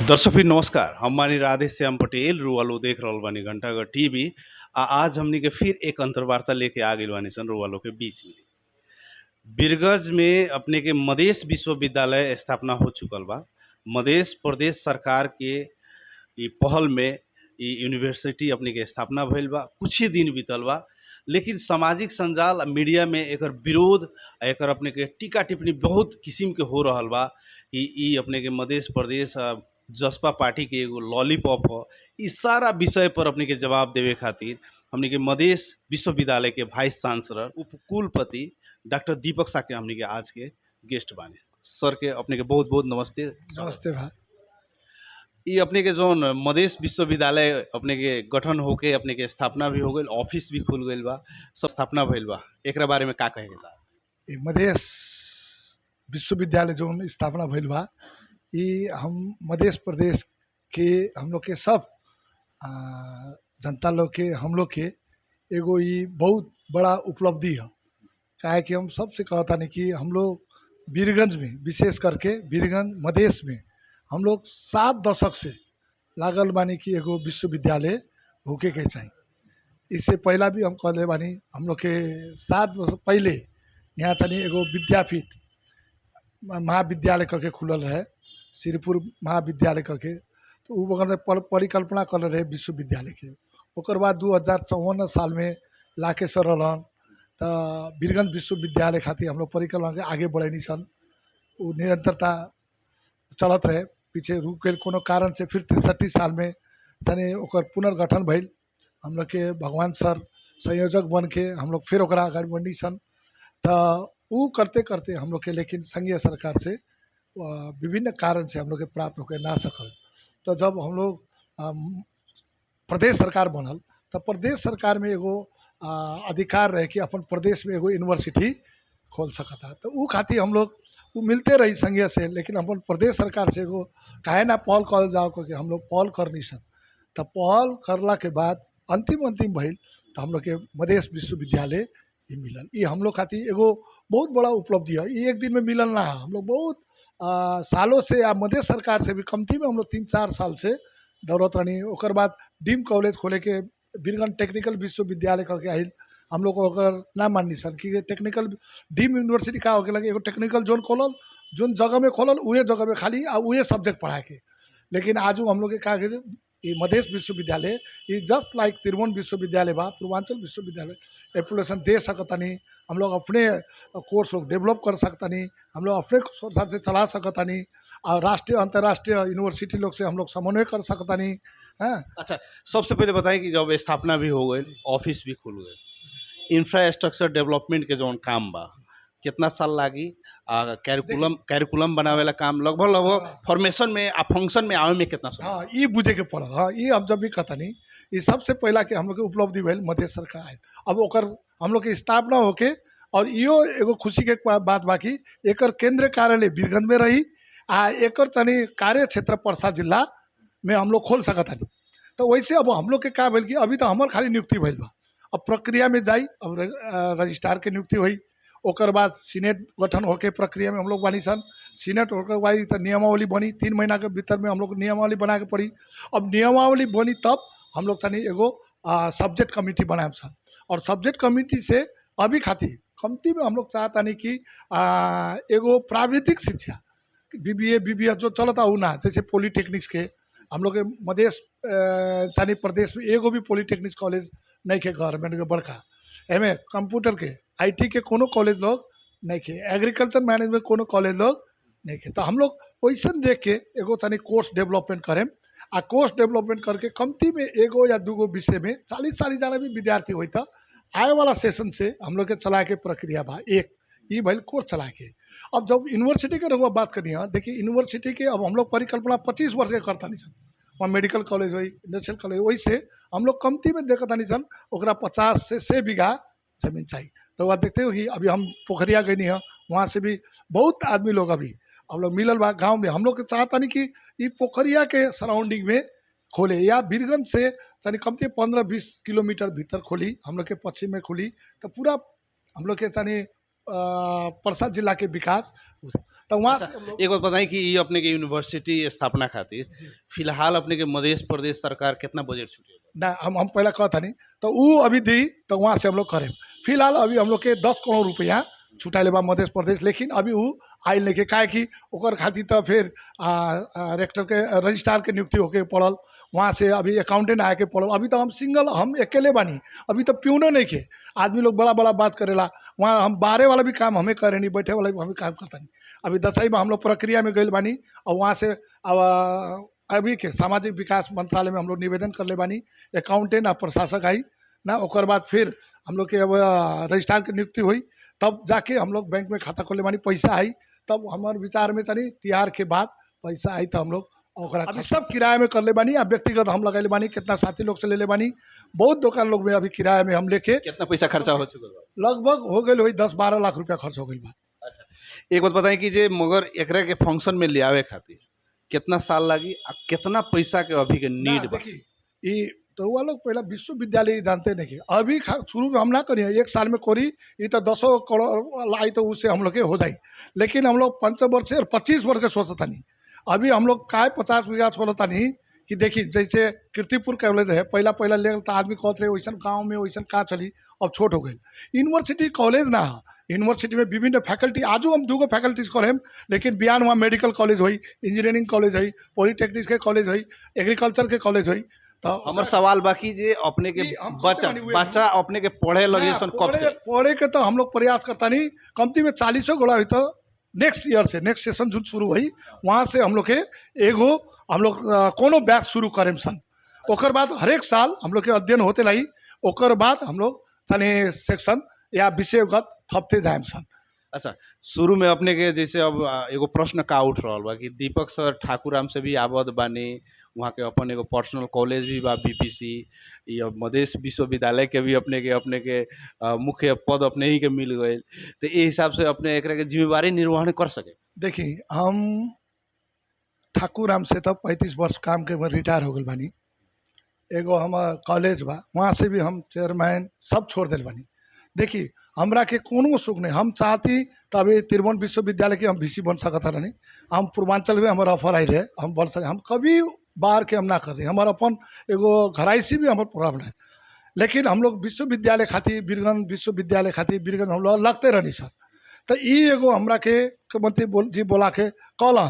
दर्शक भी नमस्कार। हम मानी राधे श्याम पटेल रुआलो देख रहल बानी घंटाघर टीवी। आज हमनी के फिर एक अंतर्वार्ता लेके आ गइल बानी सन रुआलो के बीच में। बीरगंज में अपने के मधेश विश्वविद्यालय स्थापना हो चुकल बा। मधेश प्रदेश सरकार के ई पहल में ई यूनिवर्सिटी अपने के स्थापना भइल बा। कुछ ही दिन बीतल बा, लेकिन सामाजिक संजाल आ मीडिया में एकर विरोध आ एकर अपने के टीका टिप्पणी बहुत किस्म के हो रहल बा कि ई अपने के मधेश प्रदेश जसपा पार्टी के एगो लॉलीपॉप ह। इ सारा विषय पर अपने के जवाब देवे खातिर हमने के मधेश विश्वविद्यालय के वाइस चांसलर उपकुलपति डॉक्टर दीपक साके हमने के आज के गेस्ट बाने। सर के अपने के बहुत बहुत नमस्ते। नमस्ते भाई। ये अपने के जौन मधेश विश्वविद्यालय अपने के गठन होके अपने के स्थापना भी हो गई, ऑफिस भी खुल गई बा, सब स्थापना भइल बा, एकरा बारे में का कहेंगे साहब? ये मधेश विश्वविद्यालय जो स्थापना भइल बा, ये हम मध्य प्रदेश के हम लोग के सब जनता लोग के हम लोग के एगो ये बहुत बड़ा उपलब्धि है। काहे कि हम सबसे कहता नहीं कि हम लोग बीरगंज में विशेष करके बीरगंज मधेश में हम लोग 7 दशक से लागल बानी कि एगो विश्वविद्यालय होके के चाहिए। इससे पहला भी हम कहले बानी, हम लोग के 7 वर्ष पहले यहाँ तनी एगो विद्यापीठ महाविद्यालय करके खुलल रहे, श्रीपुर महाविद्यालय करके। तो उ बगल में परिकल्पना कर रहे विश्वविद्यालय के। ओकर बाद 2054 साल में लाके सर रहन तो बीरगंज विश्वविद्यालय खातिर हम लोग परिकल्पना के आगे बढ़े सन। वो निरंतरता चलत रहे, पीछे रुक गए कोनो कारण से। फिर 63 साल में तनी ओकर पुनर्गठन भइल। हम लोग के भगवान सर संयोजक बन के हम लोग फिर ओकरा आगे बढ़नी सन। तो वो करते करते हम लोग के लेकिन संघीय सरकार से विभिन्न कारण से हम लोग के प्राप्त होकर ना सकल। तो जब हम लोग प्रदेश सरकार बनल तो प्रदेश सरकार में एगो अधिकार रहे कि अपन प्रदेश में एगो यूनिवर्सिटी खोल सकता। तो वो खातिर हम लोग वो मिलते रही संघीय से, लेकिन अपन प्रदेश सरकार से एगो काहे ना पहल कर जाओ करके हम लोग पहल करनी सन। तो पहल करला के बाद अंतिम भइल तो हम लोग के मधेश विश्वविद्यालय ये मिलल। ये हम लोग खातिर एगो बहुत बड़ा उपलब्धि है। ये एक दिन में मिलल ना है, हम लोग बहुत सालों से या मधेश सरकार से भी कमती में हम लोग 3-4 साल से दौड़त रही। ओकर बाद डीम कॉलेज खोले के बीरगंज टेक्निकल विश्वविद्यालय करके आइल। हम लोग ओकर ना माननी सन कि टेक्निकल डीम यूनिवर्सिटी का होके लगे, एगो टेक्निकल जोन खोलल, जोन जगह में खोलल उहे जगह में खाली उहे सब्जेक्ट पढ़ा के। लेकिन आज हम लोग के का ये मधेश विश्वविद्यालय ये जस्ट लाइक तिरवन विश्वविद्यालय बा, पूर्वांचल विश्वविद्यालय एप्लीकेशन दे सकतानी। हम लोग अपने कोर्स लोग डेवलप कर सकतानी, हम लोग अपने हिसाब से चला सकतानी और राष्ट्रीय अंतर्राष्ट्रीय यूनिवर्सिटी लोग से हम लोग समन्वय कर सकतानी। हाँ, अच्छा, सबसे पहले बताएं कि जब स्थापना भी हो गई, ऑफिस भी खुल गए, इंफ्रास्ट्रक्चर डेवलपमेंट के जौन काम बा कितना साल लागी? कैरिकुलम बनावेला काम लगभग फॉर्मेशन में आ फंक्शन में आवे में कितना समय? हाँ, ये बुझे के पड़ल। हाँ, ये अब जब भी कहतानी ये सबसे पहला के हम लोग के उपलब्धि भइल मध्य सरकार है। अब ओकर हम लोग के स्थापना होके और इहो एगो खुशी के बात बाकी एकर केंद्रीय कार्यालय बीरगंज में रही आ एकर तनी कार्य क्षेत्र परसा जिला में हम लोग खोल सकतानी। तो वैसे अब हम लोग के का भइल कि अभी तो हमार खाली नियुक्ति भइल बा, अब प्रक्रिया में जाई, अब रजिस्ट्रार के नियुक्ति हुई। ओकर बाद सीनेट गठन होके प्रक्रिया में हम लोग बनी सन। सीनेट होकर बाद तो नियमावली बनी, 3 महीना के भीतर में हम लोग नियमावली बना के पड़ी। अब नियमावली बनी तब हम लोग तनी एगो सब्जेक्ट कमेटी बनाए सन। और सब्जेक्ट कमेटी से अभी खातिर कमती में हम लोग चाहतानी कि एगो प्राविधिक शिक्षा BBA जो चलता उ ना, जैसे पॉलीटेक्निक्स के हम लोग के मधेश चानी प्रदेश में एगो भी पॉलीटेक्निक्स कॉलेज नहीं के गवर्नमेंट के बड़का। एमे कंप्यूटर के IT के कोनो कॉलेज लोग नहीं के, एग्रीकल्चर मैनेजमेंट कोनो कॉलेज लोग नहीं के। तो हम लोग वैसन देख के एगो तनी कोर्स डेवलपमेंट करें आ कोर्स डेवलपमेंट करके कमती में एगो या दूगो विषय में 40 जना भी विद्यार्थी होई था। आए वाला सेशन से हम लोग के चला के प्रक्रिया बा एक ये भइल कोर्स चला के। अब जब यूनिवर्सिटी के रहुआ बात करनी है, देखिए यूनिवर्सिटी के अब हम लोग परिकल्पना 25 वर्ष के करता नहीं सन। वहाँ मेडिकल कॉलेज हुई, इंडस्ट्रियल कॉलेज, वैसे हम लोग कमती में देखता नहीं सन ओकरा 50 से 100 बीघा जमीन चाहिए। तो वह देखते हो कि अभी हम पोखरिया गई नहीं है, वहाँ से भी बहुत आदमी लोग अभी हम लोग मिलल बा गाँव में। हम लोग के चाहता नहीं कि ये पोखरिया के सराउंडिंग में खोले या बीरगंज से यानी कमती 15-20 किलोमीटर भीतर खोली, हम लोग के पश्चिम में खुली तो पूरा हम लोग के यानी परसा जिला के विकास। तो वहाँ से हम लोग एक बात बताएं कि ये अपने के यूनिवर्सिटी स्थापना खातिर फिलहाल अपने के मध्य प्रदेश सरकार कितना बजट छूटे? ना हम पहले कहता नहीं तो वो अभी दी तो वहाँ से हम लोग करें। फिलहाल अभी हम लोग के 10 करोड़ रुपया छुटाइले बा मध्य प्रदेश, लेकिन अभी वो आइल नहीं के काहे कि ओकर खातिर तो फिर रेक्टर के रजिस्ट्रार के नियुक्ति होके पड़ल, वहाँ से अभी अकाउंटेंट आके पड़ल। अभी तो हम अकेले बानी, अभी तो प्यूनो नहीं के। आदमी लोग बड़ा बड़ा बात करेला, वहाँ हम बाहरे वाला भी काम हमें करे नहीं, बैठे वाला भी हमें काम करता नहीं। अभी दसई में हम लोग प्रक्रिया में गए बानी और वहाँ से अब अभी के सामाजिक विकास मंत्रालय में हम लोग निवेदन कर ले बानी, अकाउंटेंट और प्रशासक आई ना, ओकर बाद फिर हम लोग के अब रजिस्ट्रार की नियुक्ति हुई, तब जाके हम लोग बैंक में खाता खोले बानी, पैसा आई तब हमारे विचार में चली तिहार के बाद पैसा आई तो हम लोग ओकरा अभी सब किराए में कर ले बानी। अब व्यक्तिगत हम लगा ले बानी, कितना साथी लोग से ले ले बानी, बहुत दुकान लोग में अभी किराए में हम लेके कितना पैसा खर्चा हो चुका बा? लगभग हो गए वही 10-12 लाख रुपया खर्च हो गई बा। अच्छा, एक बात बताएं कि जे मगर एकरा के फंक्शन में ले आवे खातिर कितना साल लगी आ कितना पैसा के अभी के नीड बा? देखिए ये तो वो लोग पहला विश्वविद्यालय जानते नहीं कि अभी शुरू में हम ना करिए, 1 साल में करी ये तो 10 करोड़ लाई तो उससे हम लोग के हो जाए, लेकिन हम लोग 5 वर्ष और 25 वर्ष के सोचता नहीं। अभी हम लोग काय 50 बीघा सोचता नहीं कि देखिए जैसे कीर्तिपुर कॉलेज है, पहला ले तो आदमी कहते रहे वैसा गाँव में वैसा का चली, अब छोट हो गई। यूनिवर्सिटी कॉलेज ना है, यूनिवर्सिटी में विभिन्न फैकल्टी, आजू हम 2 फैकल्टीज करें, लेकिन बिहान वहाँ मेडिकल कॉलेज हुई, इंजीनियरिंग कॉलेज हुई, पॉलिटेक्निक के कॉलेज हुई, एग्रीकल्चर के कॉलेज हुई। तो हमर सवाल बाकी जे अपने के बच्चा अपने के पढ़े लगे सन कब से? पढ़े के तो हम लोग प्रयास करता नहीं, कमती में 40 गोड़ा हुई तो नेक्स्ट ईयर से नेक्स्ट सेशन जो शुरू हुई वहाँ से हम लोग के एगो हम लोग कोनो बैच शुरू करें सन। ओकर बाद हर एक साल हम लोग के अध्ययन होते लाई, ओकर बाद हम लोग तने सेक्शन या विषयगत थपते जाए सन। अच्छा, शुरू में अपने के जैसे अब एगो प्रश्न का उठ रहा बा कि दीपक सर ठाकुराम से भी आबद बानी, वहाँ के अपन एगो पर्सनल कॉलेज भी बा बीपीसी, या मधेश विश्वविद्यालय के भी अपने के मुख्य पद अपने ही के मिल गए, तो ये हिसाब से अपने एकरा के जिम्मेवारी निर्वहन कर सके? देखिए हम ठाकुराम से तब 35 वर्ष काम के रिटायर हो गए बानी। एगो हमार कॉलेज बा वहाँ से भी हम चेयरमैन सब छोड़ दिल बानी। देखिए हमरा के कोनो सुख नहीं, हम चाहती तभी त्रिभुवन विश्वविद्यालय के हम वीसी बन सकता नहीं, हम पूर्वांचल में हमारा ऑफर आई रहे, हम बन सके, हम कभी बाहर के हम ना कर रहे, हमारा अपन एगो घराइसी भी हमारे प्रॉब्लम है, लेकिन हम लोग विश्वविद्यालय खातिर बीरगंज विश्वविद्यालय खातिर बीरगंज हम लोग लगते रहनी सर। तो ये एगो हमरा के मंत्री जी बोला के कल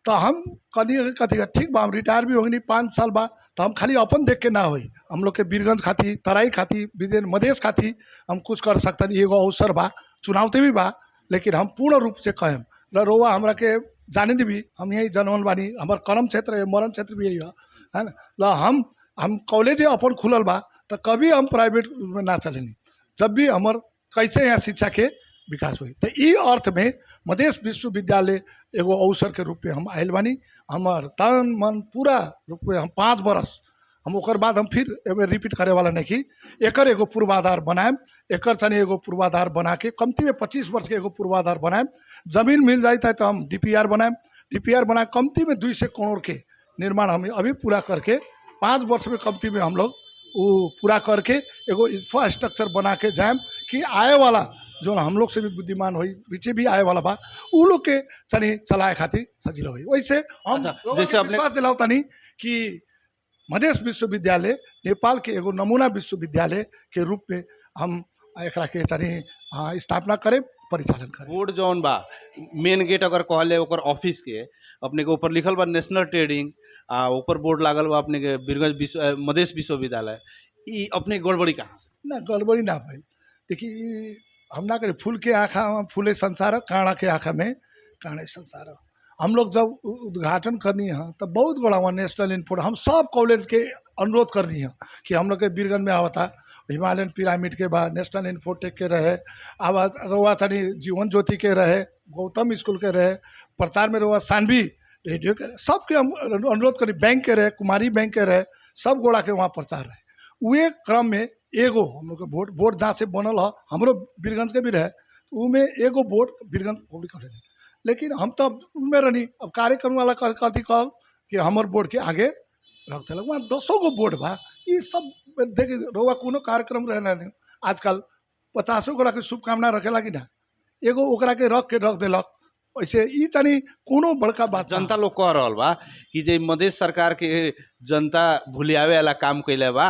तो हम कथी ठीक बा, हम रिटायर भी हो गई 5 साल बा, तो हम खाली अपन देख के ना होई, हम लोग के बीरगंज खाती तराई खाती विदेश मधेश खाती हम कुछ कर सकता नहीं, एगो अवसर बा, चुनावते भी बा, लेकिन हम पूर्ण रूप से कहें रोवा हमरा के जाने नहीं भी, हम यही जनमल बानी, हमार कर्म क्षेत्र है, मरण क्षेत्र भी यही है ना। ला हम कॉलेज अपन खुलल बा तो कभी हम प्राइवेट में ना चलेनी, जब भी हमार कैसे यहाँ शिक्षा के विकास हुई, तो ई अर्थ में मधेश विश्वविद्यालय एगो अवसर के रूप में हम आयल बानी। हमार तन मन पूरा रूप में हम 5 बरस हम ओकर बाद हम फिर रिपीट करे वाला नहीं कि एकर एगो पूर्वाधार बनाएम, एकर चने एगो पूर्वाधार बना के कमती में 25 वर्ष के एगो पूर्वाधार बनाएम, जमीन मिल जाता है तो हम डीपीआर बनाएम, डीपीआर बना कमती में 200 करोड़ के निर्माण हम अभी पूरा करके 5 वर्ष में कमती में हम लोग वो पूरा करके एगो इंफ्रास्ट्रक्चर बना के जाएम कि आए वाला जो हम लोग से भी बुद्धिमान हुई पीछे भी आए वाला बा उ लोग के चने चलाए खातिर सजिलो हुई। वैसे हम जैसे अपने विश्वास दिलाता नहीं कि मधेश विश्वविद्यालय नेपाल के एगो नमूना विश्वविद्यालय के रूप में हम एकरा के चने स्थापना करें, परिचालन करें। बोर्ड जौन बा मेन गेट अगर कहले ओकर ऑफिस के अपने के ऊपर लिखल बा नेशनल ट्रेडिंग, ऊपर बोर्ड लागल बा अपने के बीरगंज मधेश विश्वविद्यालय, ई अपने गड़बड़ी कहाँ से? ना गड़बड़ी ना भाई, देखिए हम ना करें फूल के आँखा में फूले संसार, काँड़ा के आँखा में काँड़े संसार। हम लोग जब उद्घाटन करनी है तब बहुत बड़ा वहाँ नेशनल इन्फोर्ट हम सब कॉलेज के अनुरोध करनी है कि हम लोग के बीरगंज में आवता हिमालयन पिरामिड के बाद नेशनल इन्फोटेक के रहे, आवाज रोआ थानी जीवन ज्योति के रहे, गौतम स्कूल के रहे, प्रचार में रोआ सानवी रेडियो के, सबके हम अनुरोध करी, बैंक के रहे, कुमारी बैंक के रहे, सब गोड़ा के वहाँ प्रचार रहे। वे क्रम में एगो हम लोग के बोर्ड जहाँ से बनल है हमरो बीरगंज के भी रहे, उनमें एगो बोर्ड बीरगंज पब्लिक कॉलेज, लेकिन हम तब उनमें रहनी, अब कार्यक्रम वाला कथी कहल कि हमार बोर्ड के आगे रख दिलक, वहाँ 10 गो बोर्ड बा। ये सब देखिए रोवा कोनो कार्यक्रम रहना नहीं, आजकल 50 गोड़ा के शुभकामना रखेला कि ना, एगो ओकरा के रख देलक। ऐसे ई तनी कोनो बड़का बात जनता लोग कह रहल बा कि जे मधेश सरकार के जनता भुलियावे वाला काम कैले बा।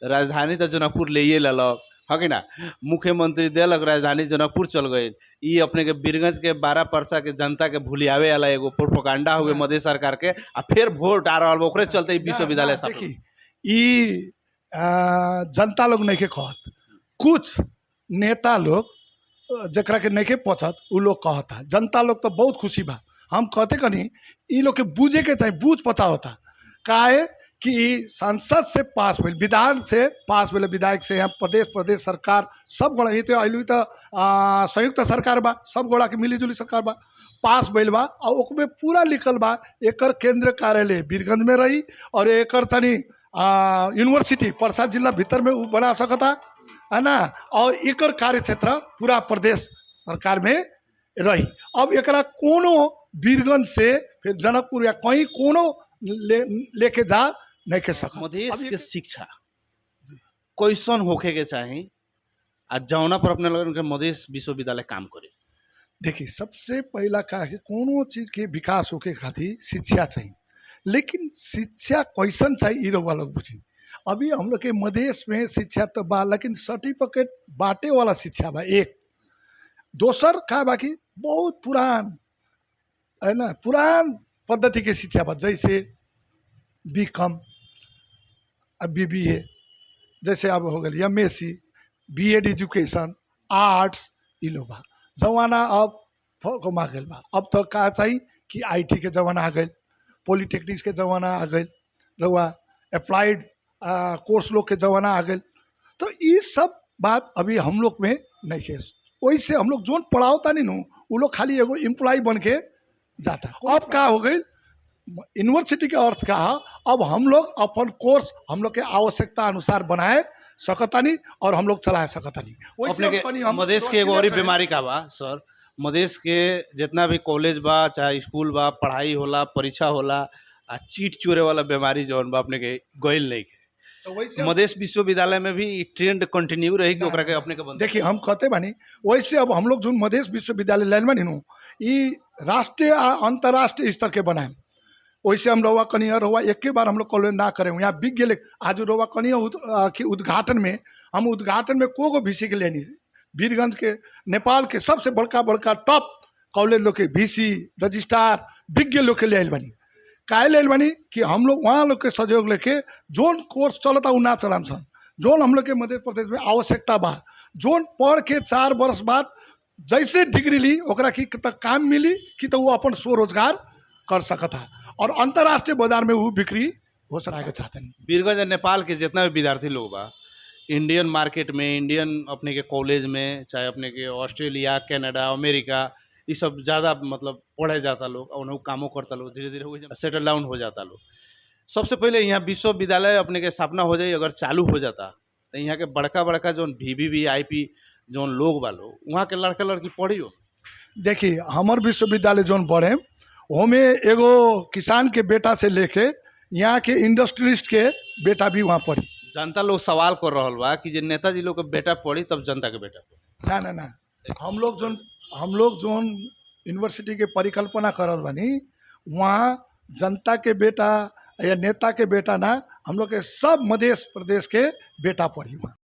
राजधानी तो जनकपुर ले ललक है कि ना, मुख्यमंत्री देलक राजधानी जनकपुर चल गए। ई अपने के बीरगंज के 12 परसा के जनता के भुलियावे वाला एगो प्रोपेगेंडा हुए मधेश सरकार के, आ फिर वोट आ रहा ओकरे चलते विश्वविद्यालय स्थापना। देखी ई जनता लोग नहीं के कहत, कुछ नेता लोग जकरा के नहीं के पहुँचत उ लोग कहता। जनता लोग तो बहुत खुशी बा। हम कहते कनी ई लोग के बूझे के चाहिए, बूझ पता होता काहे कि संसद से पास भइल, विधान से पास भइल, विधायक से यहाँ प्रदेश सरकार सब गोड़ा ये तो अइलू तो संयुक्त सरकार बा, सब गोड़ा के मिली जुली सरकार बा, पास भइल बा। और ओकमे पूरा लिखल बा एकर केंद्र कार्यालय बीरगंज में रही और एकर तनी यूनिवर्सिटी परसा जिला भीतर में उ बना सकता है ना, और एकर कार्य क्षेत्र पूरा प्रदेश सरकार में रही। अब एकरा कोनो बीरगंज से फिर जनकपुर या कहीं कोनो लेके जा नहीं के सका। मधेश के शिक्षा कैसन होखे के चाही आ जौना पर अपने लोगन के मधेश विश्वविद्यालय काम करे। देखिए सबसे पहला का है कोनो चीज के विकास होके खातिर शिक्षा चाहिए, लेकिन शिक्षा कैसन चाहिए ई रउआ लोग बुझी। अभी हम लोग के मधेश में शिक्षा तो बा, लेकिन सर्टिफिकेट बांटे वाला शिक्षा बा एक। दोसर का बाकी बहुत पुरान है ना, पुरान पद्धति के शिक्षा बा, जैसे बीकॉम, अब BBA, जैसे अब हो गई MSc, B.Ed एजुकेशन, आर्ट्स, ई लोग बा। जमाना अब फर्क आ गई बा। अब तो का चाहिए कि IT के जमाना आ गई, पॉलिटेक्निक्स के जमाना आ गई, रउआ अप्लाइड कोर्स लोग के जमाना आ गई। तो ये सब बात अभी हम लोग में नहीं है। वैसे हम लोग जोन पढ़ाओता नहीं नु वो लोग खाली एगो एम्प्लॉय बन के जाता। अब का हो गई यूनिवर्सिटी के अर्थ का है, अब हम लोग अपन कोर्स हम लोग के आवश्यकता अनुसार बनाए सकतानी और हम लोग चला सकतानी। अपने के मधेश के एगो और बीमारी का बा सर, मधेश के जितना भी कॉलेज बा चाहे स्कूल बा, पढ़ाई होला, परीक्षा होला, आ चीट चोरे वाला बीमारी जौन बा अपने के गइल नहीं के। तो मधेश विश्वविद्यालय में भी ट्रेंड कंटिन्यू रही कि ओकरा के अपने के देखिए हम कहते बानी वैसे अब हम लोग जो मधेश विश्वविद्यालय लाइन बानी नु ई राष्ट्रीय अंतर्राष्ट्रीय स्तर के बनाए। वैसे हम रउआ कनिया रउआ एक बार हम लोग कॉलेज ना करें यहाँ बिक गए। आज रउआ कनिया के उद्घाटन में हम उद्घाटन में को VC के लेनी बीरगंज के नेपाल के सबसे बड़का टॉप कॉलेज लोग के VC रजिस्ट्रार विज्ञ लोग के ले बनी। काहे ले बनी कि हम लोग वहाँ लोग के सहयोग लेके जोन कोर्स चलता उ ना चलाम सन, जोन हम लोग के मध्य प्रदेश में आवश्यकता बा, जोन पढ़ के 4 वर्ष बाद जैसे डिग्री ली ओकरा की त काम मिली कि तो वो अपन स्वरोजगार कर सकता और अंतर्राष्ट्रीय बाजार में वो बिक्री हो सके के चाहते नहीं। बीरगंज और नेपाल के जितना भी विद्यार्थी लोग बा इंडियन मार्केट में, इंडियन अपने के कॉलेज में, चाहे अपने के ऑस्ट्रेलिया, कनाडा, अमेरिका, ये सब ज़्यादा मतलब पढ़े जाता लोग और उन्हें कामों करता लोग, धीरे धीरे सेटल डाउन हो जाता लोग। सबसे पहले यहाँ विश्वविद्यालय अपने के स्थापना हो जाए अगर चालू हो जाता तो यहाँ के बड़का जो VVVIP जो लोग बा लोग वहाँ के लड़का लड़की पढ़ियो। देखिए हमार विश्वविद्यालय जोन बढ़े में एगो किसान के बेटा से लेके यहाँ के इंडस्ट्रियलिस्ट के बेटा भी वहाँ पढ़ी। जनता लोग सवाल कर रहा बा कि जे नेताजी लोग के बेटा पढ़ी तब जनता के बेटा पढ़ी। ना हम लोग जोन यूनिवर्सिटी के परिकल्पना करल बानी वहाँ जनता के बेटा या नेता के बेटा ना, हम लोग के सब मध्य प्रदेश के बेटा पढ़ी वहाँ।